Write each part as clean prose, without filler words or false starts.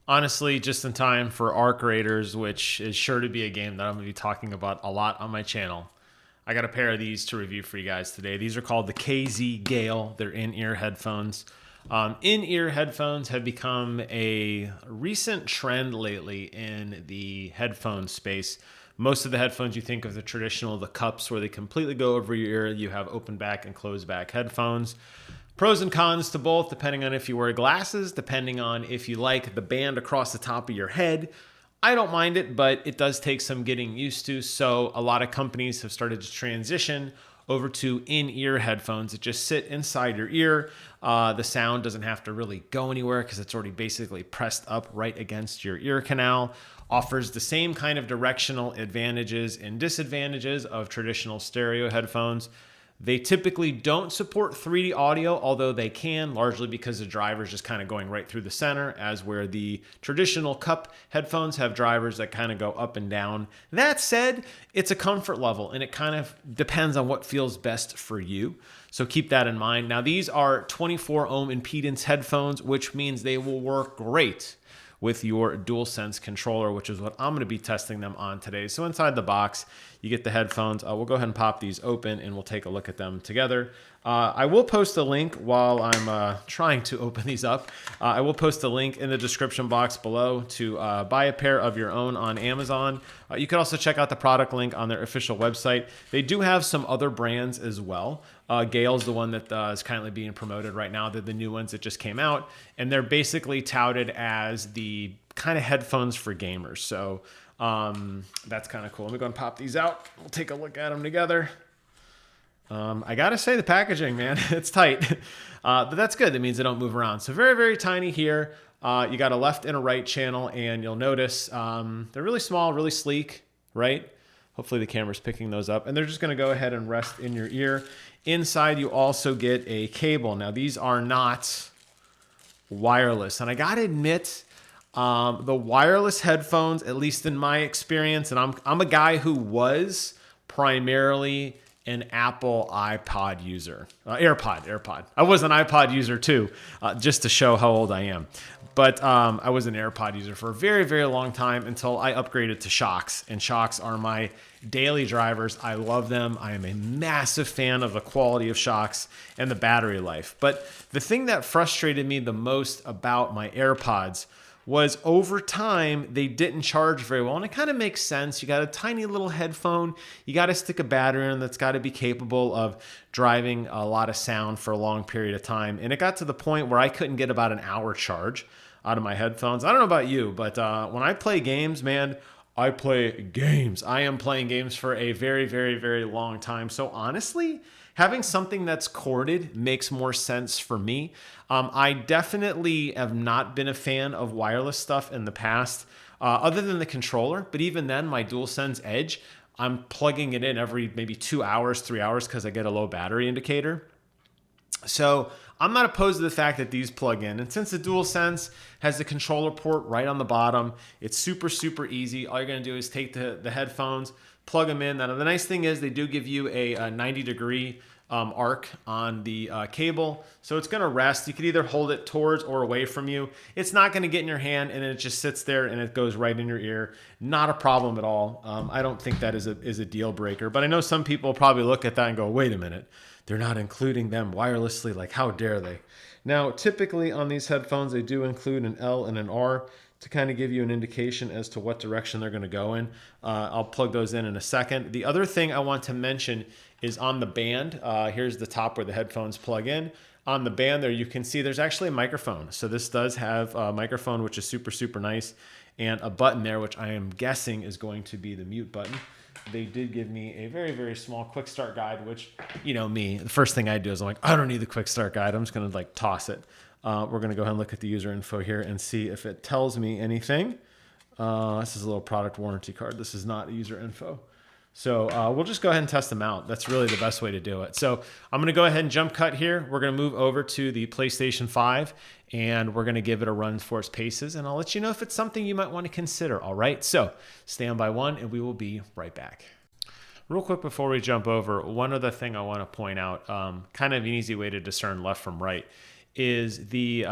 honestly, just in time for Arc Raiders, which is sure to be a game that I'm going to be talking about a lot on my channel. I got a pair of these to review for you guys today. These are called the KZ Gale. They're in-ear headphones. In-ear headphones have become a recent trend lately in the headphone space. Most of the headphones you think of the traditional, the cups where they completely go over your ear. You have open back and closed back headphones. Pros and cons to both, depending on if you wear glasses, depending on if you like the band across the top of your head. I don't mind it, but it does take some getting used to. So a lot of companies have started to transition over to in-ear headphones that just sit inside your ear. The sound doesn't have to really go anywhere because it's already basically pressed up right against your ear canal. Offers the same kind of directional advantages and disadvantages of traditional stereo headphones. They typically don't support 3D audio, although they can, largely because the driver is just kind of going right through the center, as where the traditional cup headphones have drivers that kind of go up and down. That said, it's a comfort level, and it kind of depends on what feels best for you. So keep that in mind. Now, these are 24 ohm impedance headphones, which means they will work great with your DualSense controller, which is what I'm going to be testing them on today. So inside the box, you get the headphones. We'll go ahead and pop these open and we'll take a look at them together. I will post a link while I'm trying to open these up. I will post a link in the description box below to buy a pair of your own on Amazon. You can also check out the product link on their official website. They do have some other brands as well. Gale's the one that is currently being promoted right now. They're the new ones that just came out, and they're basically touted as the kind of headphones for gamers. So that's kind of cool. Let me go and pop these out. We'll take a look at them together. I gotta say the packaging, man, it's tight, but that's good. That means they don't move around. So very, very tiny here. You got a left and a right channel, and you'll notice they're really small, really sleek, right? Hopefully the camera's picking those up, and they're just gonna go ahead and rest in your ear. Inside, you also get a cable. Now, these are not wireless, and I gotta admit, the wireless headphones, at least in my experience, and I'm a guy who was primarily an Apple iPod user, AirPod. I was an iPod user too, just to show how old I am. But I was an AirPod user for a very, very long time until I upgraded to Shocks, and Shocks are my daily drivers. I love them. I am a massive fan of the quality of Shocks and the battery life. But the thing that frustrated me the most about my AirPods was over time, they didn't charge very well. And it kind of makes sense. You got a tiny little headphone. You got to stick a battery in that's got to be capable of driving a lot of sound for a long period of time. And it got to the point where I couldn't get about an hour charge out of my headphones. I don't know about you, but when I play games, man, I play games. I am playing games for a very, very, very long time. So honestly, having something that's corded makes more sense for me. I definitely have not been a fan of wireless stuff in the past, other than the controller. But even then, my DualSense Edge, I'm plugging it in every maybe 2 hours, 3 hours, because I get a low battery indicator. So I'm not opposed to the fact that these plug in. And since the DualSense has the controller port right on the bottom, it's super, super easy. All you're going to do is take the headphones, plug them in. Now, the nice thing is they do give you a 90-degree arc on the cable. So it's going to rest. You can either hold it towards or away from you. It's not going to get in your hand, and it just sits there and it goes right in your ear. Not a problem at all. I don't think that is a deal breaker. But I know some people probably look at that and go, wait a minute. They're not including them wirelessly. Like, how dare they? Now, typically on these headphones, they do include an L and an R to kind of give you an indication as to what direction they're going to go in. I'll plug those in a second. The other thing I want to mention is on the band. Here's the top where the headphones plug in. On the band there, you can see there's actually a microphone. So this does have a microphone, which is super, super nice, and a button there, which I am guessing is going to be the mute button. They did give me a very, very small quick start guide, which, you know me, the first thing I do is I'm like, I don't need the quick start guide. I'm just going to like toss it. We're going to go ahead and look at the user info here and see if it tells me anything. This is a little product warranty card. This is not user info. So we'll just go ahead and test them out. That's really the best way to do it. So I'm going to go ahead and jump cut here. We're going to move over to the PlayStation 5, and we're going to give it a run for its paces, and I'll let you know if it's something you might want to consider. All right, so stand by one, and we will be right back. Real quick before we jump over, one other thing I want to point out, kind of an easy way to discern left from right, is the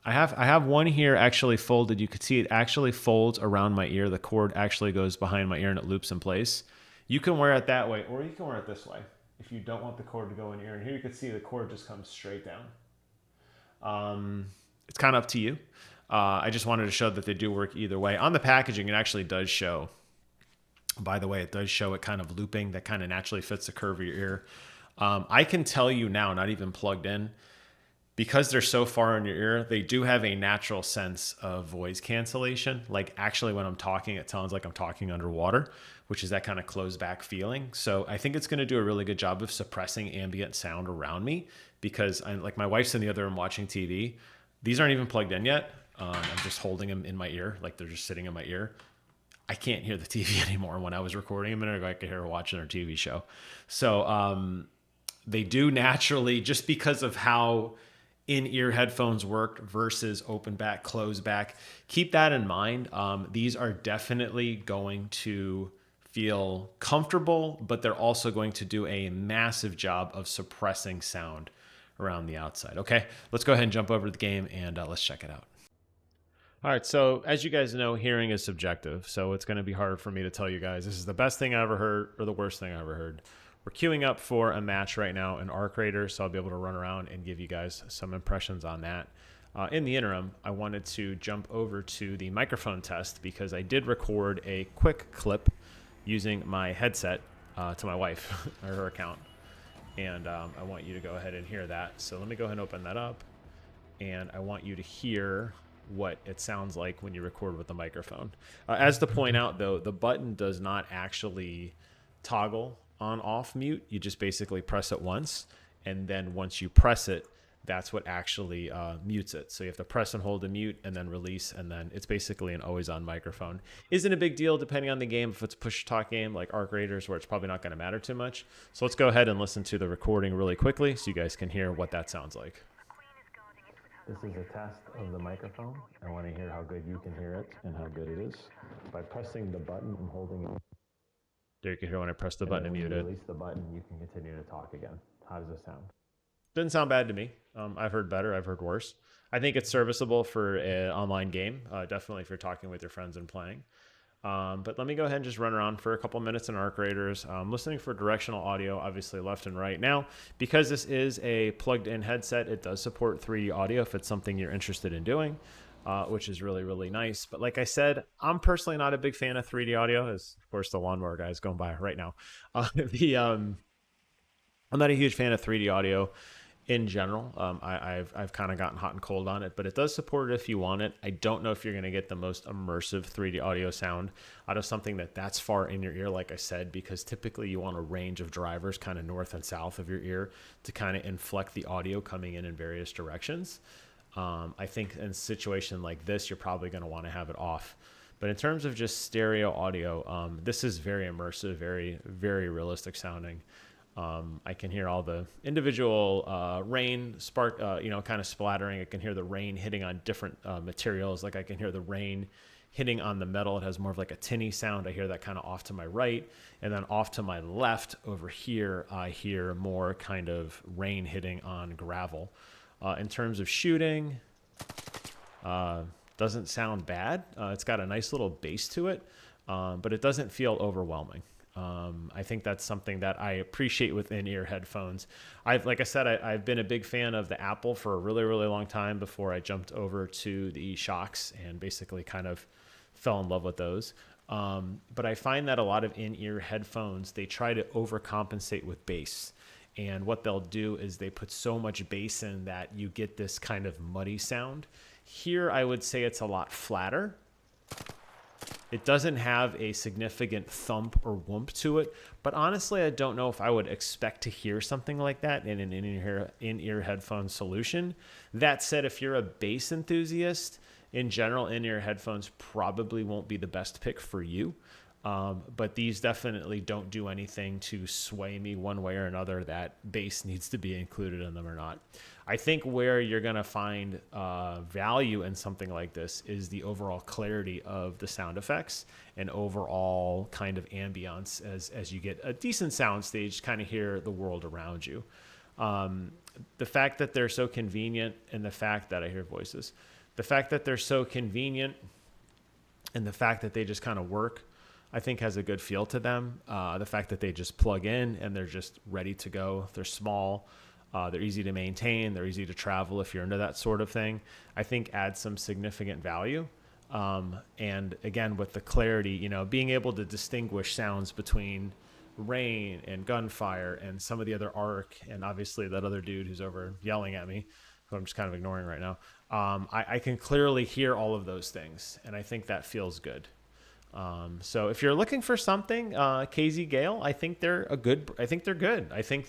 I have one here actually folded. You could see it actually folds around my ear. The cord actually goes behind my ear and it loops in place. You can wear it that way, or you can wear it this way if you don't want the cord to go in your ear. And here you can see the cord just comes straight down. It's kind of up to you. I just wanted to show that they do work either way. On the packaging, it actually does show, by the way, it does show it kind of looping that kind of naturally fits the curve of your ear. I can tell you now, not even plugged in, because they're so far in your ear, they do have a natural sense of voice cancellation. Like actually when I'm talking, it sounds like I'm talking underwater, which is that kind of closed back feeling. So I think it's going to do a really good job of suppressing ambient sound around me, because like my wife's in the other room watching TV. These aren't even plugged in yet. I'm just holding them in my ear. Like they're just sitting in my ear. I can't hear the TV anymore. When I was recording a minute ago, I could hear her watching her TV show. So they do naturally, just because of how in-ear headphones work versus open back, closed back. Keep that in mind. These are definitely going to feel comfortable, but they're also going to do a massive job of suppressing sound around the outside. Okay, let's go ahead and jump over to the game and let's check it out. All right, so as you guys know, hearing is subjective, so it's going to be hard for me to tell you guys this is the best thing I ever heard or the worst thing I ever heard. We're queuing up for a match right now in Arc Raider, so I'll be able to run around and give you guys some impressions on that. In the interim, I wanted to jump over to the microphone test because I did record a quick clip using my headset to my wife, or her account. And I want you to go ahead and hear that. So let me go ahead and open that up. And I want you to hear what it sounds like when you record with the microphone. As to point out, though, the button does not actually toggle on off mute. You just basically press it once, and then once you press it, that's what actually mutes it. So you have to press and hold to mute and then release, and then it's basically an always on microphone. Isn't a big deal depending on the game. If it's a push talk game like Arc Raiders, where it's probably not going to matter too much. So let's go ahead and listen to the recording really quickly so you guys can hear what that sounds like. This is a test of the microphone. I want to hear how good you can hear it and how good it is. By pressing the button and holding it. There you can hear when I press the button and mute it. Release the button, you can continue to talk again. How does this sound? Doesn't sound bad to me. I've heard better. I've heard worse. I think it's serviceable for an online game. Definitely if you're talking with your friends and playing. But let me go ahead and just run around for a couple minutes in Arc Raiders. Listening for directional audio, obviously left and right. Now, because this is a plugged-in headset, it does support 3D audio if it's something you're interested in doing, which is really, really nice. But like I said, I'm personally not a big fan of 3D audio, as of course the lawnmower guy is going by right now. I'm not a huge fan of 3D audio in general. I've kind of gotten hot and cold on it, but it does support it if you want it. I don't know if you're going to get the most immersive 3D audio sound out of something that's far in your ear, like I said, because typically you want a range of drivers kind of north and south of your ear to kind of inflect the audio coming in various directions. I think in a situation like this, you're probably going to want to have it off. But in terms of just stereo audio, this is very immersive, very, very realistic sounding. I can hear all the individual rain spark, kind of splattering. I can hear the rain hitting on different materials. Like I can hear the rain hitting on the metal. It has more of like a tinny sound. I hear that kind of off to my right. And then off to my left over here, I hear more kind of rain hitting on gravel. In terms of shooting, doesn't sound bad. It's got a nice little bass to it, but it doesn't feel overwhelming. I think that's something that I appreciate with in-ear headphones. Like I said, I've been a big fan of the Apple for a really, really long time before I jumped over to the Shocks and basically kind of fell in love with those. But I find that a lot of in-ear headphones, they try to overcompensate with bass. And what they'll do is they put so much bass in that you get this kind of muddy sound. Here, I would say it's a lot flatter. It doesn't have a significant thump or whoomp to it, but honestly, I don't know if I would expect to hear something like that in an in-ear headphone solution. That said, if you're a bass enthusiast, in general, in-ear headphones probably won't be the best pick for you. But these definitely don't do anything to sway me one way or another that bass needs to be included in them or not. I think where you're going to find value in something like this is the overall clarity of the sound effects and overall kind of ambiance as you get a decent sound stage, kind of hear the world around you. The fact that they're so convenient and the fact that I hear voices, The fact that they're so convenient and the fact that they just kind of work, I think has a good feel to them. The fact that they just plug in and they're just ready to go. They're small. They're easy to maintain. They're easy to travel if you're into that sort of thing. I think adds some significant value. And again, with the clarity, you know, being able to distinguish sounds between rain and gunfire and some of the other arc, and obviously that other dude who's over yelling at me, who I'm just kind of ignoring right now. I can clearly hear all of those things, and I think that feels good. So if you're looking for something, KZ Gale, I think they're good. I think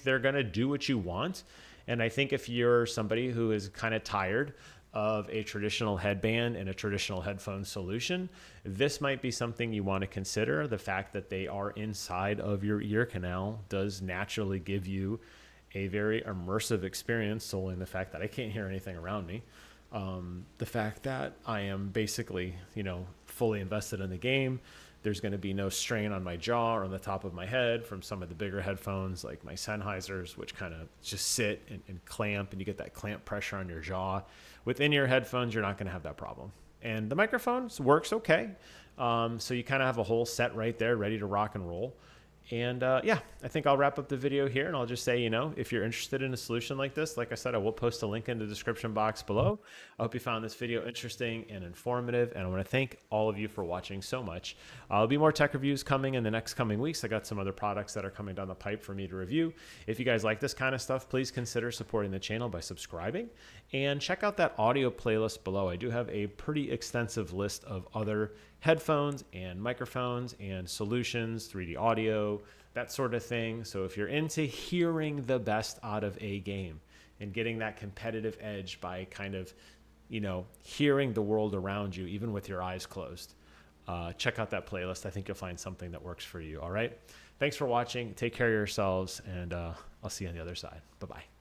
they're going to do what you want. And I think if you're somebody who is kind of tired of a traditional headband and a traditional headphone solution, this might be something you want to consider. The fact that they are inside of your ear canal does naturally give you a very immersive experience, solely in the fact that I can't hear anything around me. The fact that I am basically, you know, fully invested in the game. There's going to be no strain on my jaw or on the top of my head from some of the bigger headphones like my Sennheisers, which kind of just sit and clamp, and you get that clamp pressure on your jaw. With in-ear headphones, you're not going to have that problem. And the microphones works okay. So you kind of have a whole set right there ready to rock and roll. And yeah, I think I'll wrap up the video here, and I'll just say, you know, if you're interested in a solution like this, like I said, I will post a link in the description box below. I hope you found this video interesting and informative, and I want to thank all of you for watching so much. There'll be more tech reviews coming in the next coming weeks. I got some other products that are coming down the pipe for me to review. If you guys like this kind of stuff, please consider supporting the channel by subscribing, and check out that audio playlist below. I do have a pretty extensive list of other headphones and microphones and solutions, 3D audio, that sort of thing. So if you're into hearing the best out of a game and getting that competitive edge by kind of, you know, hearing the world around you, even with your eyes closed, check out that playlist. I think you'll find something that works for you. All right. Thanks for watching. Take care of yourselves, and I'll see you on the other side. Bye-bye.